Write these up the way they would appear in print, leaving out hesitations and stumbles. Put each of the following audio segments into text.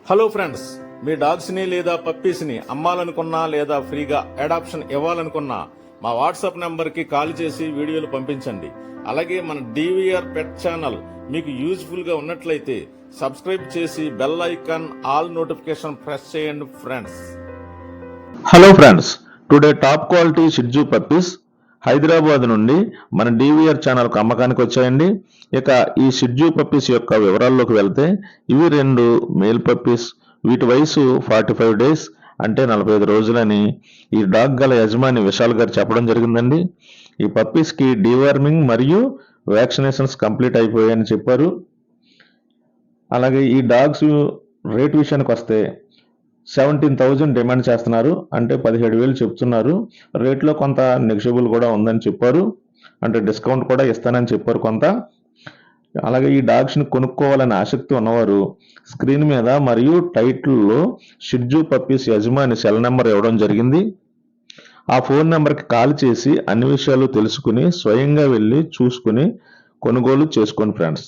Hello friends, మీ dogs ని లేదా puppies ని అమ్మాలనుకున్నా లేదా ఫ్రీగా అడాప్షన్ ఇవ్వాలనుకున్నా మా వాట్సాప్ నెంబర్ కి కాల్ చేసి వీడియోలు పంపించండి. అలాగే మన డివిఆర్ పెట్ ఛానల్ మీకు యూజ్ఫుల్ గా ఉన్నట్లయితే సబ్స్క్రైబ్ చేసి bell icon all notification press చేయండి friends. Hello friends, today top quality shih tzu puppies Hyderabad నుండి మన డివిఆర్ ఛానల్కు అమ్మకానికి వచ్చాయండి. ఇక ఈ షిట్జూ పప్పీస్ యొక్క వివరాల్లోకి వెళ్తే ఇవి 2 మేల్ పప్పీస్. వీటి వయసు 45 డేస్ అంటే 45 రోజులని ఈ డాగ్ గల యజమాని విశాల్ గారు చెప్పడం జరిగిందండి. ఈ పప్పీస్కి డీవార్మింగ్ మరియు వ్యాక్సినేషన్స్ కంప్లీట్ అయిపోయాయని చెప్పారు. అలాగే ఈ డాగ్స్ రేట్ విషయానికి వస్తే 17,000 డిమాండ్ చేస్తున్నారు, అంటే 17,000 చెప్తున్నారు. రేట్లో కొంత నెగోషియబుల్ కూడా ఉందని చెప్పారు, అంటే డిస్కౌంట్ కూడా ఇస్తానని చెప్పారు కొంత. అలాగే ఈ డాగ్స్ని కొనుక్కోవాలని ఆసక్తి ఉన్నవారు స్క్రీన్ మీద మరియు టైటిల్లో షిట్జూ పప్పీస్ యజమాని సెల్ నెంబర్ ఇవ్వడం జరిగింది. ఆ ఫోన్ నెంబర్కి కాల్ చేసి అన్ని విషయాలు తెలుసుకుని స్వయంగా వెళ్ళి చూసుకుని కొనుగోలు చేసుకోండి ఫ్రెండ్స్.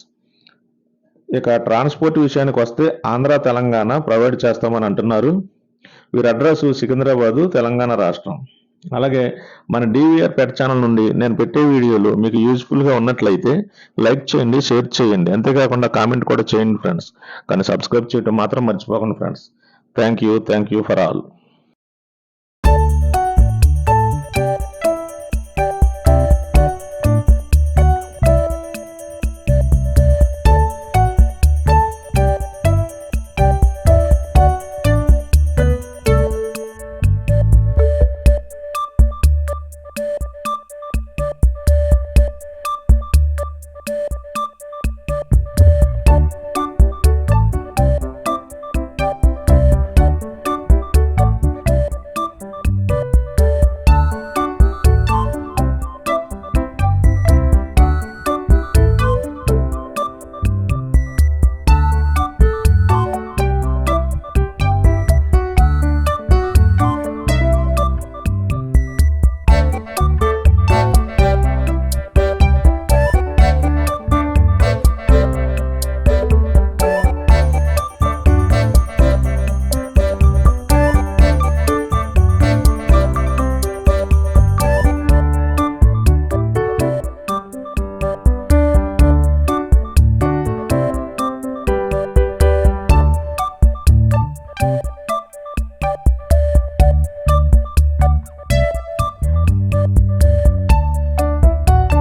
ఇక ట్రాన్స్పోర్ట్ విషయానికి వస్తే ఆంధ్ర తెలంగాణ ప్రొవైడ్ చేస్తామని అంటున్నారు. వీరి అడ్రస్ సికింద్రాబాదు, తెలంగాణ రాష్ట్రం. అలాగే మన డివిఆర్ పెట్ ఛానల్ నుండి నేను పెట్టే వీడియోలు మీకు యూజ్ఫుల్గా ఉన్నట్లయితే లైక్ చేయండి, షేర్ చేయండి, అంతేకాకుండా కామెంట్ కూడా చేయండి ఫ్రెండ్స్. కానీ సబ్స్క్రైబ్ చేయడం మాత్రం మర్చిపోకండి friends. Thank you for all.